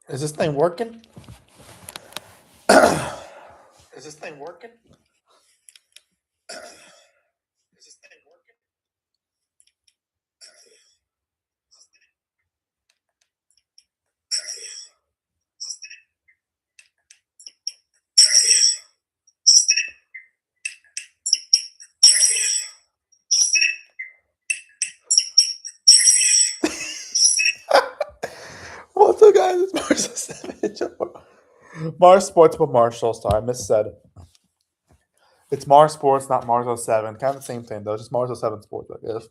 Is this thing working? Is this thing working? Is this thing working? What's up, guys? It's Marshall Savage. Mars Sports with Marshall. Sorry, I missaid it. It's Mars Sports, not Mars 07. Kind of the same thing, though. Just Mars 07 Sports, I guess.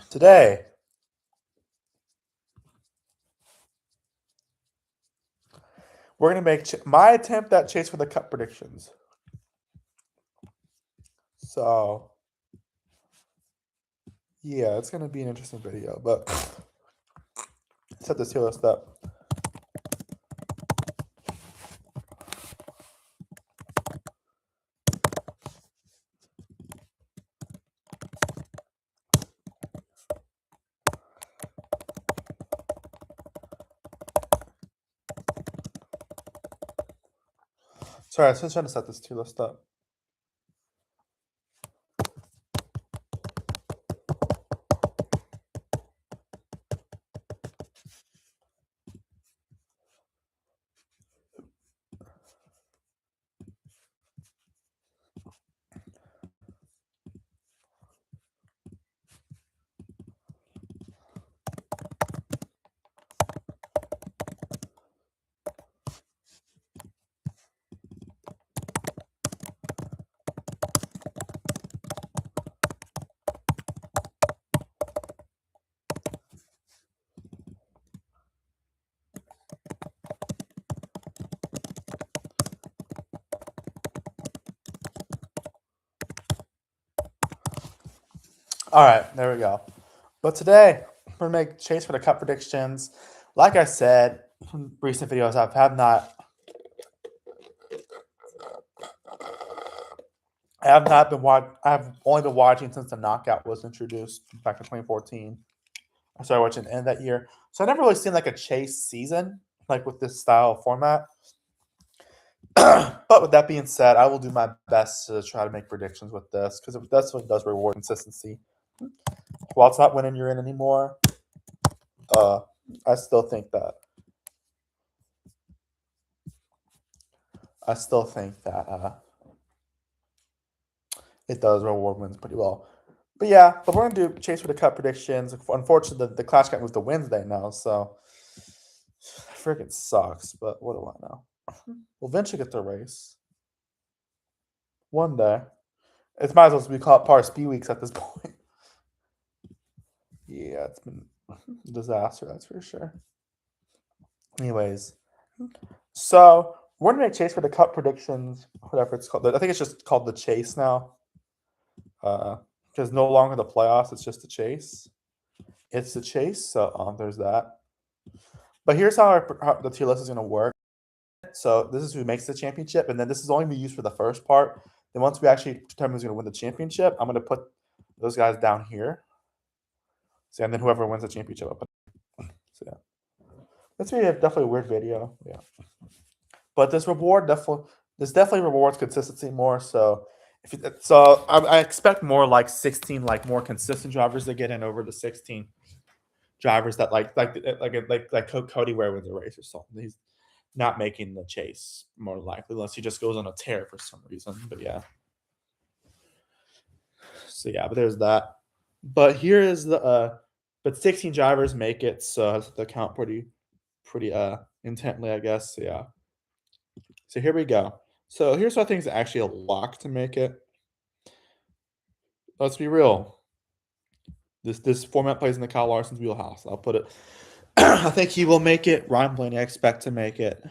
Today, we're going to make my attempt at Chase for the Cup predictions. So, yeah, it's going to be an interesting video, but set this here list up. Sorry, I was just trying to set this tier list up. All right, there we go. But today, we're going to make Chase for the Cup predictions. Like I said in recent videos, I've only been watching since the knockout was introduced back in 2014. I started watching the end of that year. So I never really seen like a Chase season, like with this style of format. But with that being said, I will do my best to try to make predictions with this because that's what does reward consistency. While it's not winning you're in anymore, I still think that it does reward wins pretty well. But yeah, we're gonna do Chase for the Cup predictions. Unfortunately, the Clash got moved to Wednesday now, so freaking sucks. But what do I know? We'll eventually get the race one day. It might as well be called part of Speed Weeks at this point. Yeah, it's been a disaster, that's for sure. Anyways, so we're gonna make Chase for the Cup predictions, whatever it's called. I think it's just called the Chase now. Because no longer the playoffs, it's just the Chase. It's the Chase, so there's that. But here's how the tier list is gonna work. So this is who makes the championship, and then this is only gonna be used for the first part. Then once we actually determine who's gonna win the championship, I'm gonna put those guys down here. So and then whoever wins the championship up. So yeah. That's definitely a weird video. Yeah. But this definitely rewards consistency more. So I expect more like 16 like more consistent drivers to get in over the 16 drivers that like Cody Ware wins a race or something. He's not making the Chase more likely unless he just goes on a tear for some reason. But yeah. So yeah, but there's that. But here is the but 16 drivers make it, so I have to count pretty intently, I guess. So yeah. So here we go. So here's what I think is actually a lock to make it. Let's be real. This format plays in the Kyle Larson's wheelhouse. I'll put it. I think he will make it. Ryan Blaney, I expect to make it.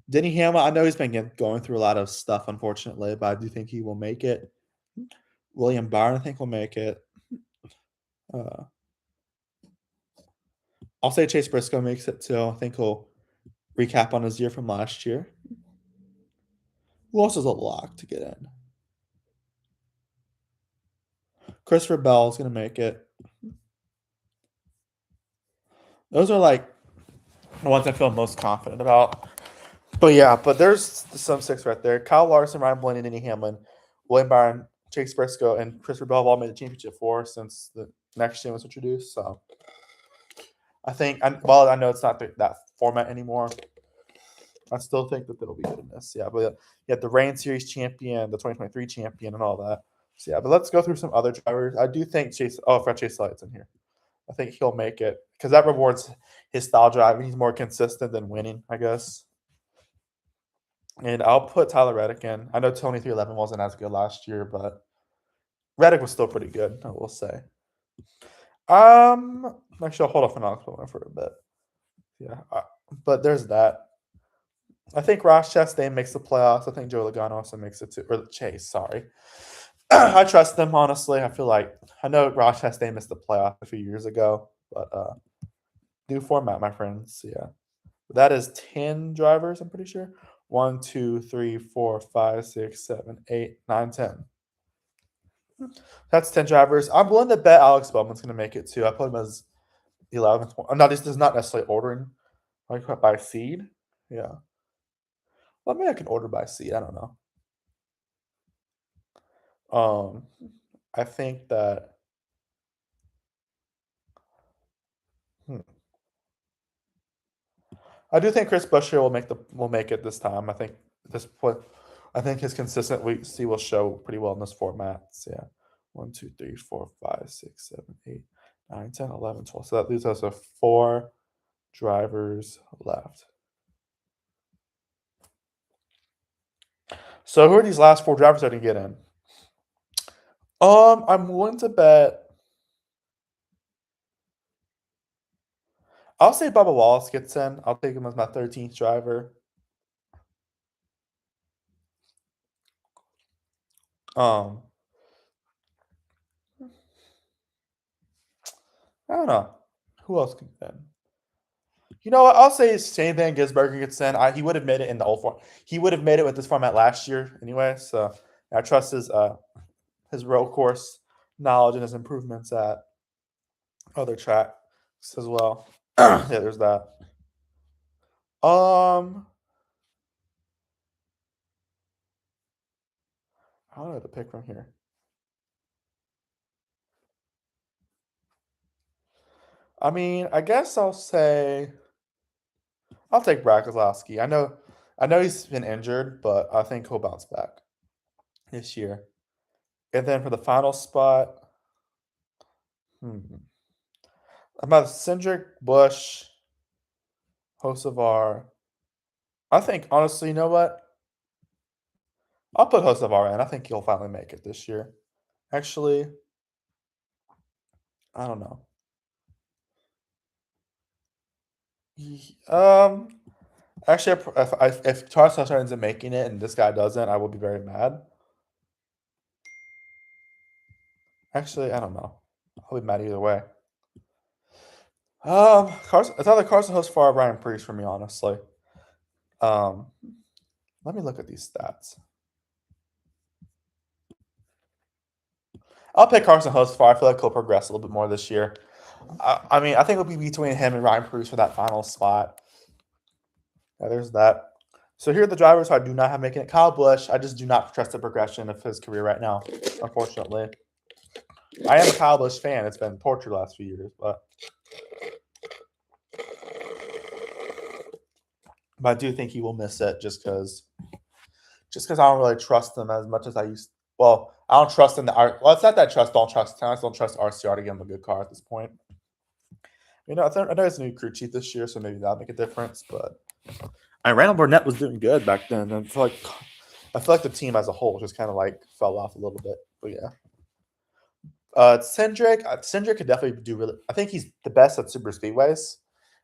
Denny Hamlin, I know he's been going through a lot of stuff, unfortunately, but I do think he will make it. William Byron, I think, will make it. I'll say Chase Briscoe makes it too. I think he'll recap on his year from last year. Who else is a lock to get in? Christopher Bell is going to make it. Those are like the ones I feel most confident about. But yeah, but there's some six right there. Kyle Larson, Ryan Blaney, Denny Hamlin, William Byron, Chase Briscoe, and Christopher Bell have all made the championship four since the next gen was introduced. So I think, while I know it's not that format anymore, I still think that it'll be good in this. Yeah, but you have the Rain Series champion, the 2023 champion, and all that. So yeah, but let's go through some other drivers. I do think Chase. Oh, I forgot Chase Elliott's in here. I think he'll make it because that rewards his style driving. He's more consistent than winning, I guess. And I'll put Tyler Reddick in. I know Tony 311 wasn't as good last year, but Reddick was still pretty good, I will say. Actually, I'll hold off on Alex Bowman for a bit. Yeah, but there's that. I think Ross Chastain makes the playoffs. I think Joe Logano also makes it too. Or Chase, sorry. I trust them, honestly. I feel like I know Ross Chastain missed the playoff a few years ago, but new format, my friends. Yeah. That is 10 drivers, I'm pretty sure. 1, 2, 3, 4, 5, 6, 7, 8, 9, 10. That's 10 drivers. I'm willing to bet Alex Bowman's going to make it too. I put him as 11th. No, this is not necessarily ordering like by seed. Yeah. Well, maybe I can order by seed. I don't know. I think that. I do think Chris Buescher will make it this time. I think this point, I think his consistent weeks will show pretty well in this format. So yeah, 1, 2, 3, 4, 5, 6, 7, 8, 9, 10, 11, 12. So that leaves us with 4 drivers left. So who are these last 4 drivers I didn't get in? I'm willing to bet. I'll say Bubba Wallace gets in. I'll take him as my 13th driver. I don't know. Who else can get in? You know what? I'll say Shane Van Gisbergen gets in. He would have made it in the old form. He would have made it with this format last year anyway. So I trust his road course knowledge and his improvements at other tracks as well. Yeah, there's that. I don't know to pick from here. I mean, I guess I'll take Brad Keselowski. I know he's been injured, but I think he'll bounce back this year. And then for the final spot, I'm about Cindric, Bush, Hocevar. I think honestly, you know what? I'll put Hocevar in. I think he'll finally make it this year. Actually, I don't know. Actually, if Charles Sutton ends up making it and this guy doesn't, I will be very mad. Actually, I don't know. I'll be mad either way. It's either Carson Hocevar or Ryan Preece for me, honestly. Let me look at these stats. I'll pick Carson Hocevar. I feel like he'll progress a little bit more this year. I mean, I think it'll be between him and Ryan Preece for that final spot. Yeah, there's that. So here are the drivers who I do not have making it. Kyle Busch, I just do not trust the progression of his career right now, unfortunately. I am a Kyle Busch fan. It's been torture the last few years, but I do think he will miss it just because I don't really trust him as much as I used. Well, I don't trust him. Well, it's not that I don't trust him. I just don't trust RCR to give him a good car at this point. You know, I know it's a new crew chief this year, so maybe that'll make a difference. But Randall Burnett was doing good back then. And I feel like the team as a whole just kind of like fell off a little bit. But yeah. Cindric could definitely do really. I think he's the best at super speedways.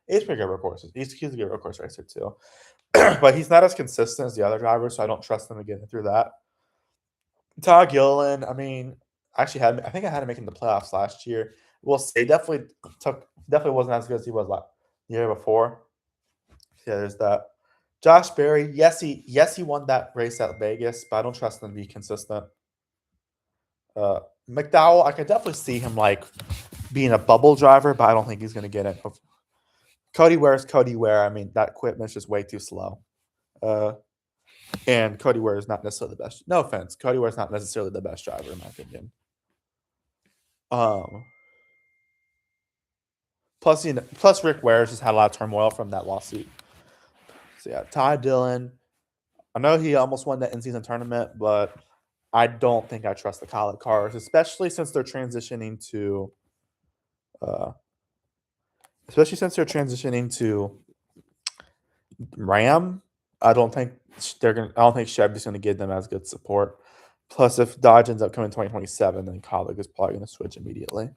He's pretty good road courses. He's a good road course racer too, but he's not as consistent as the other drivers, so I don't trust him to get through that. Todd Gilliland, I mean, I think I had him making the playoffs last year. We'll say definitely wasn't as good as he was the year before. Yeah, there's that. Josh Berry, yes, he won that race at Vegas, but I don't trust him to be consistent. McDowell, I could definitely see him like being a bubble driver, but I don't think he's going to get it. Cody Ware's Cody Ware. I mean, that equipment's just way too slow. And Cody Ware is not necessarily the best. No offense, Cody Ware is not necessarily the best driver in my opinion. Plus Rick Ware just had a lot of turmoil from that lawsuit. So yeah, Ty Dillon. I know he almost won the in-season tournament, but I don't think I trust the college cars, especially since they're transitioning to, Ram. I don't think Chevy's gonna give them as good support. Plus, if Dodge ends up coming in 2027, then Kaulig is probably gonna switch immediately.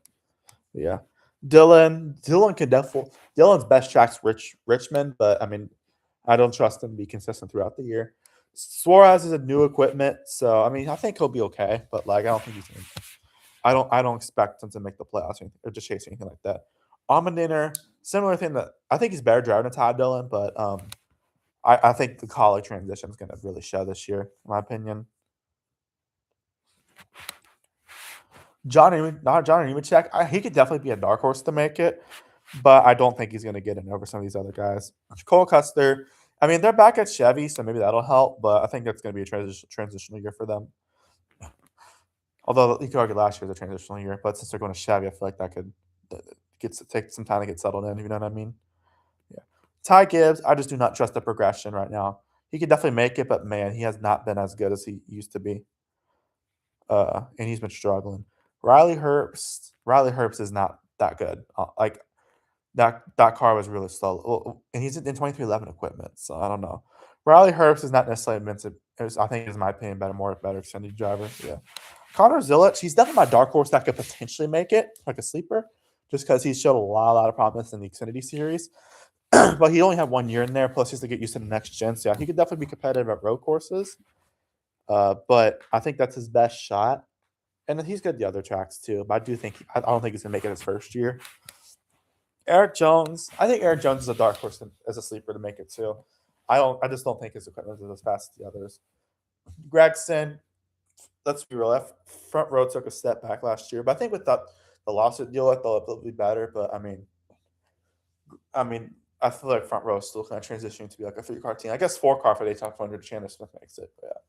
But yeah, Dylan can definitely Dylan's best track's Richmond, but I mean, I don't trust him to be consistent throughout the year. Suarez is a new equipment, so I mean, I think he'll be okay, but like, I don't think he's gonna. I don't expect him to make the playoffs or just chase anything like that. Allmendinger, similar thing that I think he's better driving than Todd Dillon, but I think the college transition is going to really show this year, in my opinion. Johnny Nemechek, he could definitely be a dark horse to make it, but I don't think he's going to get in over some of these other guys. Cole Custer, I mean, they're back at Chevy, so maybe that'll help, but I think that's going to be a transitional year for them. Although you could argue last year was a transitional year, but since they're going to Chevy, I feel like that could take some time to get settled in, if you know what I mean. Yeah. Ty Gibbs, I just do not trust the progression right now. He could definitely make it, but man, he has not been as good as he used to be. And he's been struggling. Riley Herbst is not that good. Like that car was really slow, and he's in 2311 equipment, so I don't know. Riley Herbst is not necessarily invincible. I think, in my opinion, better Xfinity driver. Yeah, Connor Zilic, he's definitely my dark horse that could potentially make it, like a sleeper, just because he's showed a lot of promise in the Xfinity series. But he only had 1 year in there, plus he has to get used to the next gen. So yeah, he could definitely be competitive at road courses. But I think that's his best shot. And then he's good at the other tracks too. But I don't think he's gonna make it his first year. Eric Jones, I think Eric Jones is a dark horse as a sleeper to make it too. I just don't think his equipment is as fast as the others. Gregson, let's be real, that front row took a step back last year, but I think with the lawsuit deal, they'll be better. But I mean, I feel like front row is still kind of transitioning to be like a 3-car team. I guess 4-car for the top 100. Chandler Smith makes it. But yeah,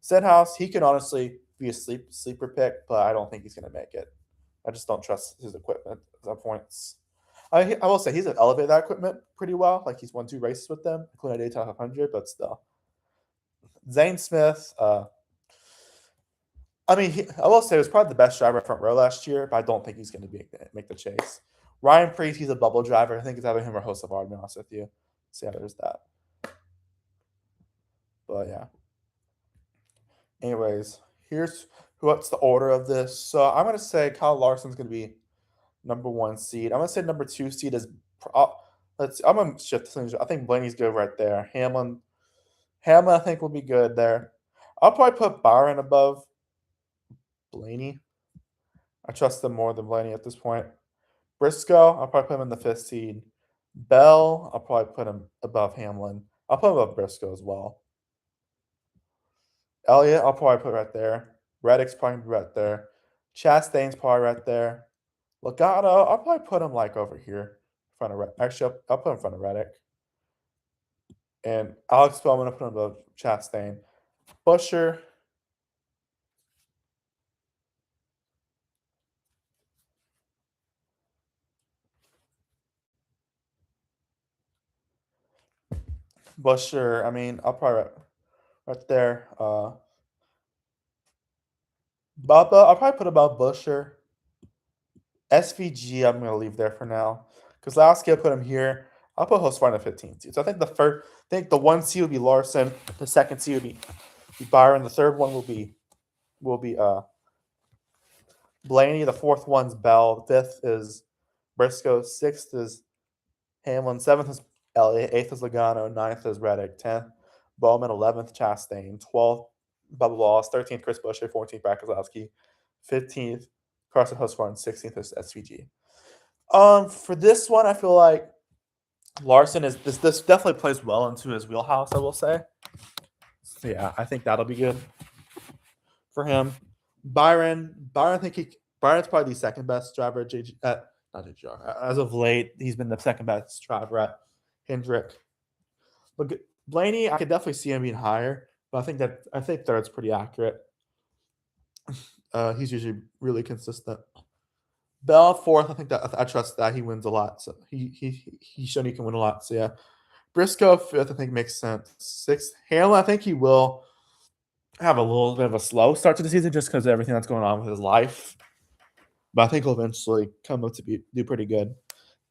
Stenhouse, he can honestly be a sleeper pick, but I don't think he's going to make it. I just don't trust his equipment at some points. I will say he's elevated that equipment pretty well. Like, he's won 2 races with them, including a Daytona 500, but still. Zane Smith, I will say he was probably the best driver front row last year, but I don't think he's going to make the chase. Ryan Preece, he's a bubble driver. I think it's either him or Hocevar, to be honest with you. So yeah, there's that. But yeah. Anyways, here's what's the order of this. So I'm going to say Kyle Larson's going to be number 1 seed. I'm going to say number 2 seed is I'm going to shift things. I think Blaney's good right there. Hamlin, I think, will be good there. I'll probably put Byron above Blaney. I trust him more than Blaney at this point. Briscoe, I'll probably put him in the 5th seed. Bell, I'll probably put him above Hamlin. I'll put him above Briscoe as well. Elliott, I'll probably put right there. Reddick's probably right there. Chastain's probably right there. Logano, I'll probably put him like over here. In front of Reddick. Actually, I'll put him in front of Reddick. And Alex Bell, I'm going to put him above Chastain. Busher. I mean, I'll probably right there. Bubba, I'll probably put above Busher. SVG, I'm going to leave there for now. Because last year I put him here. I'll put Hosfar in the 15th seed. So I think the 1 seed will be Larson. The 2nd seed will be Byron. The 3rd one will be Blaney. The 4th one's Bell. The 5th is Briscoe. 6th is Hamlin. 7th is Elliott. 8th is Logano. 9th is Reddick. 10th, Bowman. 11th, Chastain. 12th, Bubba Wallace. 13th, Chris Buescher. 14th, Brad Keselowski. 15th, Carson Hosfar. And 16th is SVG. For this one, I feel like Larson is this definitely plays well into his wheelhouse, I will say. So yeah, I think that'll be good for him. Byron, Byron's probably the second best driver at not JGR. As of late, he's been the second best driver at Hendrick. Look, Blaney, I could definitely see him being higher, but I think third's pretty accurate. He's usually really consistent. Bell fourth, I think that I trust that he wins a lot. So he's shown he can win a lot. So yeah, Briscoe fifth, I think makes sense. Sixth, Hamlin, I think he will have a little bit of a slow start to the season just because of everything that's going on with his life. But I think he'll eventually come up to do pretty good.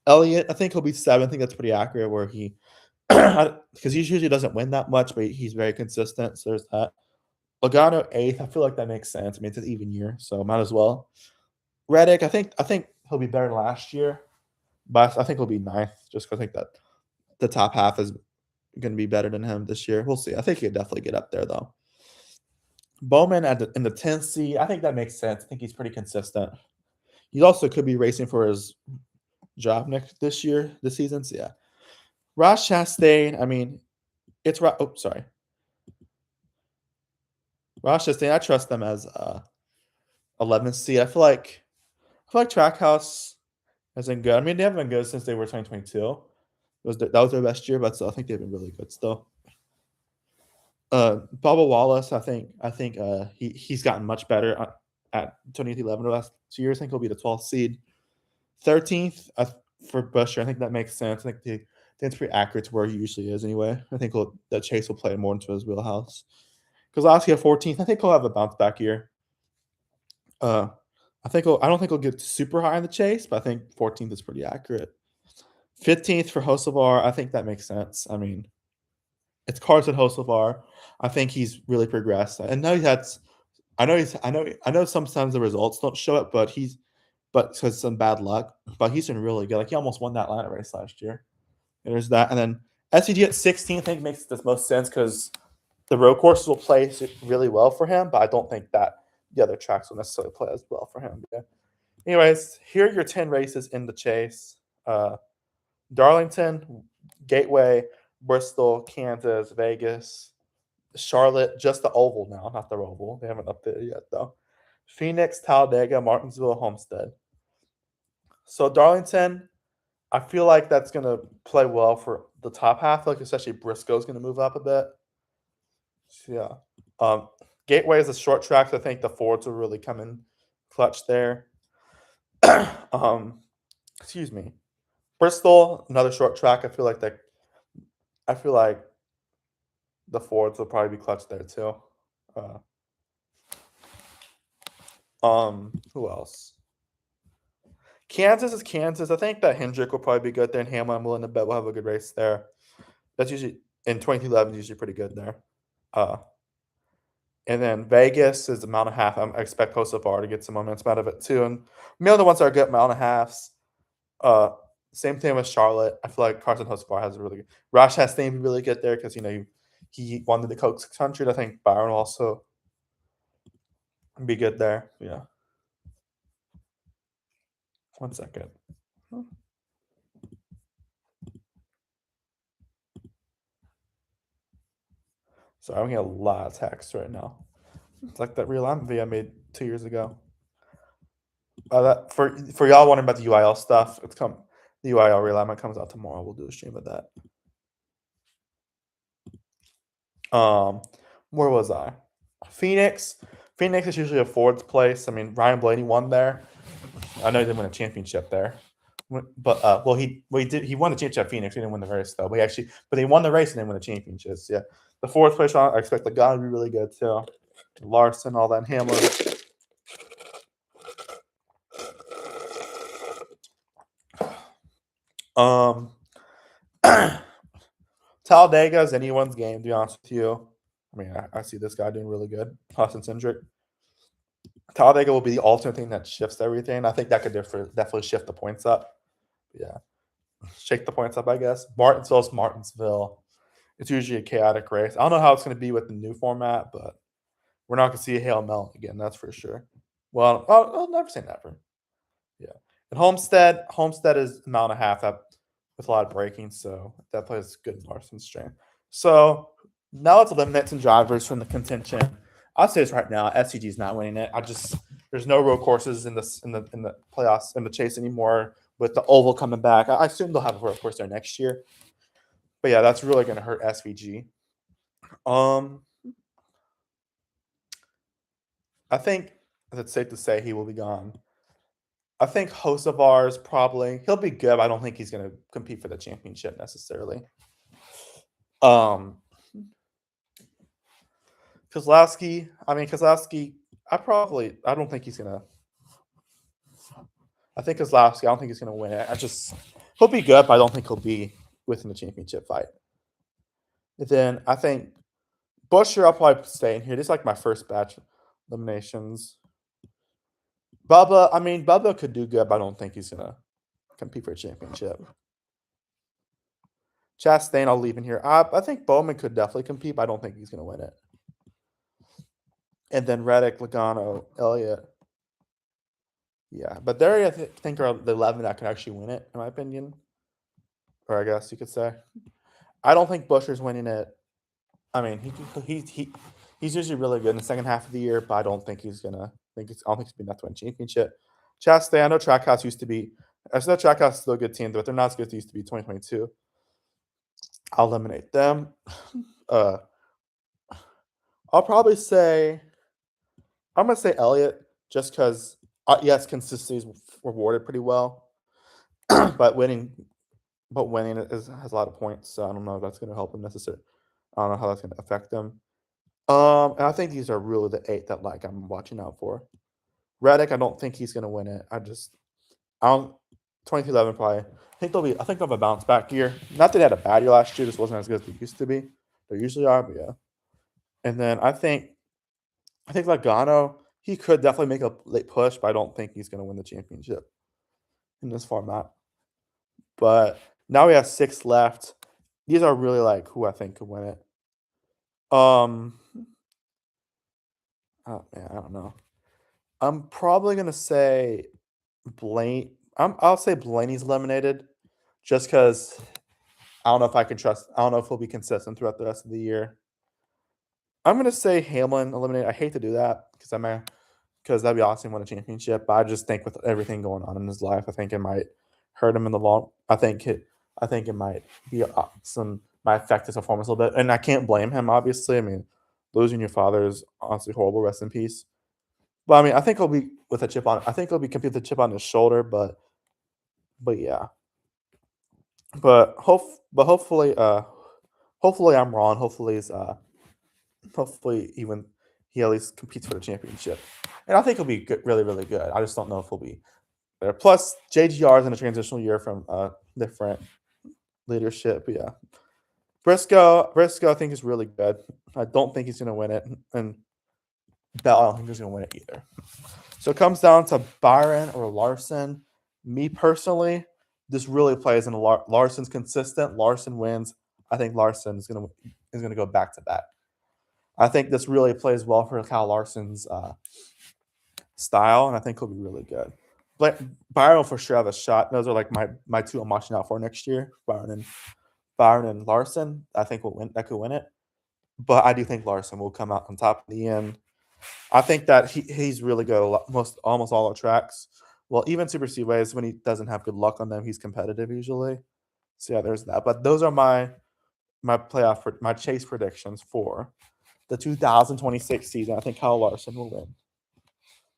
Elliott, I think he'll be seventh. I think that's pretty accurate. Where he, because he usually doesn't win that much, but he's very consistent. So there's that. Logano eighth. I feel like that makes sense. I mean, it's an even year, so might as well. Reddick, I think he'll be better than last year, but I think he'll be ninth just because I think that the top half is going to be better than him this year. We'll see. I think he'll definitely get up there though. Bowman in the 10th seed. I think that makes sense. I think he's pretty consistent. He also could be racing for his job this season. So yeah. Ross Chastain, I mean, it's sorry. Ross Chastain, I trust them as 11th seed. I feel like Trackhouse has been good. I mean, they haven't been good since they were 2022. That was their best year, but still, I think they've been really good still. Bubba Wallace, I think he's gotten much better at 2011 the last 2 years. I think he'll be the 12th seed. 13th for Buescher, I think that makes sense. I think it's pretty accurate to where he usually is anyway. I think that Chase will play more into his wheelhouse. Because last year, 14th, I think he'll have a bounce back year. I don't think he'll get super high in the Chase, but I think 14th is pretty accurate. 15th for Hocevar, I think that makes sense. I mean, it's Carson Hocevar. I think he's really progressed. I know sometimes the results don't show it, but because some bad luck, but he's been really good. Like he almost won that Atlanta race last year. And there's that. And then SCG at 16, I think makes the most sense because the road courses will play really well for him, but I don't think that the other tracks will necessarily play as well for him. Yeah. Anyways, here are your 10 races in the Chase. Darlington, Gateway, Bristol, Kansas, Vegas, Charlotte, just the oval now, not the Roval. They haven't updated yet, though. Phoenix, Talladega, Martinsville, Homestead. So Darlington, I feel like that's going to play well for the top half. Like especially Briscoe's going to move up a bit. So, yeah. Gateway is a short track. So I think the Fords will really come in clutch there. Excuse me. Bristol, another short track. I feel like the Fords will probably be clutch there too. Who else? Kansas is Kansas. I think that Hendrick will probably be good there, and Hamlin, I'm willing to bet will have a good race there. That's usually in 2011, usually pretty good there. And then Vegas is a mile and a half. I expect Hocevar to get some momentum out of it too. And the other ones are good mile and a halves. Same thing with Charlotte. I feel like Carson Hocevar has a really good. Ross Chastain be really good there because he won the Coke 600. I think Byron will also be good there. Yeah. 1 second. Sorry, I'm getting a lot of text right now. It's like that realignment video I made 2 years ago. For y'all wondering about the UIL stuff, the UIL realignment comes out tomorrow. We'll do a stream of that. Where was I? Phoenix. Phoenix is usually a Ford's place. I mean, Ryan Blaney won there. I know he didn't win a championship there, but he did. He won the championship at Phoenix. He didn't win the race though. But he won the race and then won the championships. Yeah, the fourth place I expect the guy to be really good too. Larson, all that, and Hamlin. Talladega is anyone's game, to be honest with you. I mean, I see this guy doing really good. Austin Cindric. Talladega will be the alternate thing that shifts everything. I think that could definitely shift the points up. Yeah. Shake the points up, I guess. Martinsville's Martinsville. It's usually a chaotic race. I don't know how it's going to be with the new format, but we're not going to see a Hail Melon again, that's for sure. Well, I'll never say never. Yeah. And Homestead is a mile and a half up with a lot of braking, so that plays good in Larson's strength. So now let's eliminate some drivers from the contention. I'll say this right now: SCG is not winning it. There's no road courses in the playoffs in the chase anymore. With the oval coming back, I assume they'll have a road course there next year. But yeah, that's really going to hurt SVG. I think it's safe to say he will be gone. I think Hocevar's he'll be good, but I don't think he's going to compete for the championship necessarily. Kozlowski, I don't think he's going to. I think Kozlowski, I don't think he's going to win it. He'll be good, but I don't think he'll be within the championship fight. And then I think Busher, I'll probably stay in here. This is like my first batch eliminations. Bubba could do good, but I don't think he's going to compete for a championship. Chastain, I'll leave in here. I think Bowman could definitely compete, but I don't think he's going to win it. And then Reddick, Logano, Elliott. Yeah, but there I think are the 11 that could actually win it, in my opinion. Or I guess you could say. I don't think Busher's winning it. I mean, he's usually really good in the second half of the year, but I don't think he's gonna. I don't think he's been enough to win championship. Chastain, I know Trackhouse used to be. I know Trackhouse is still a good team, but they're not as good as they used to be 2022. I'll eliminate them. I'll probably say. I'm gonna say Elliott just because yes, consistency is rewarded pretty well, but winning has a lot of points, so I don't know if that's gonna help him necessarily. I don't know how that's gonna affect them. And I think these are really the 8 that I'm watching out for. Reddick, I don't think he's gonna win it. I don't. 22-11 probably. I think they'll have a bounce back year. Not that they had a bad year last year. This wasn't as good as they used to be. They usually are, but yeah. And then I think Logano, he could definitely make a late push, but I don't think he's gonna win the championship in this format. But now we have 6 left. These are really who I think could win it. Oh man, I don't know. I'm probably gonna say Blaine. I'll say Blaney's eliminated, just because I don't know if I can trust. I don't know if he'll be consistent throughout the rest of the year. I'm gonna say Hamlin eliminated. I hate to do that because that'd be awesome to win a championship. But I just think with everything going on in his life, I think it might hurt him in the long. I think it might be might affect his performance a little bit, and I can't blame him. Obviously, I mean, losing your father is honestly horrible. Rest in peace. But I mean, I think he'll be with a chip on. I think he'll be compete with a chip on his shoulder. But yeah. But hopefully I'm wrong. Hopefully he at least competes for the championship, and I think he'll be good, really really good. I just don't know if he'll be there. Plus, JGR is in a transitional year from different leadership. But yeah, Briscoe I think is really good. I don't think he's gonna win it, and Bell I don't think he's gonna win it either. So it comes down to Byron or Larson. Me personally, this really plays in Larson's consistent. Larson wins. I think Larson is gonna go back to back. I think this really plays well for Kyle Larson's style, and I think he'll be really good. But Byron will for sure have a shot. Those are my 2 I'm watching out for next year. Byron and Larson. I think will win. That could win it. But I do think Larson will come out on top in the end. I think that he's really good at almost all our tracks. Well, even super speedways, when he doesn't have good luck on them, he's competitive usually. So yeah, there's that. But those are my my chase predictions for the 2026 season. I think Kyle Larson will win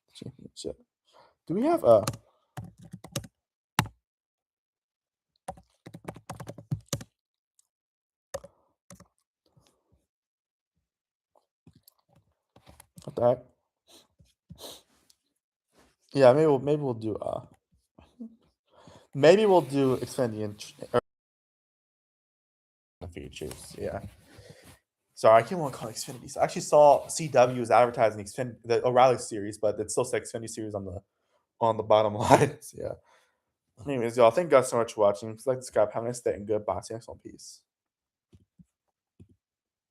the championship. Do we have a what the heck? Yeah, maybe we'll do Xfinity in the futures. Yeah. Sorry, I can't want to call it Xfinity. I actually saw CW is advertising the O'Reilly series, but it still says Xfinity series on the bottom line. So, yeah. Anyways, y'all, thank you guys so much for watching. If you like this guy, have a nice day and goodbye. See you next one. Peace.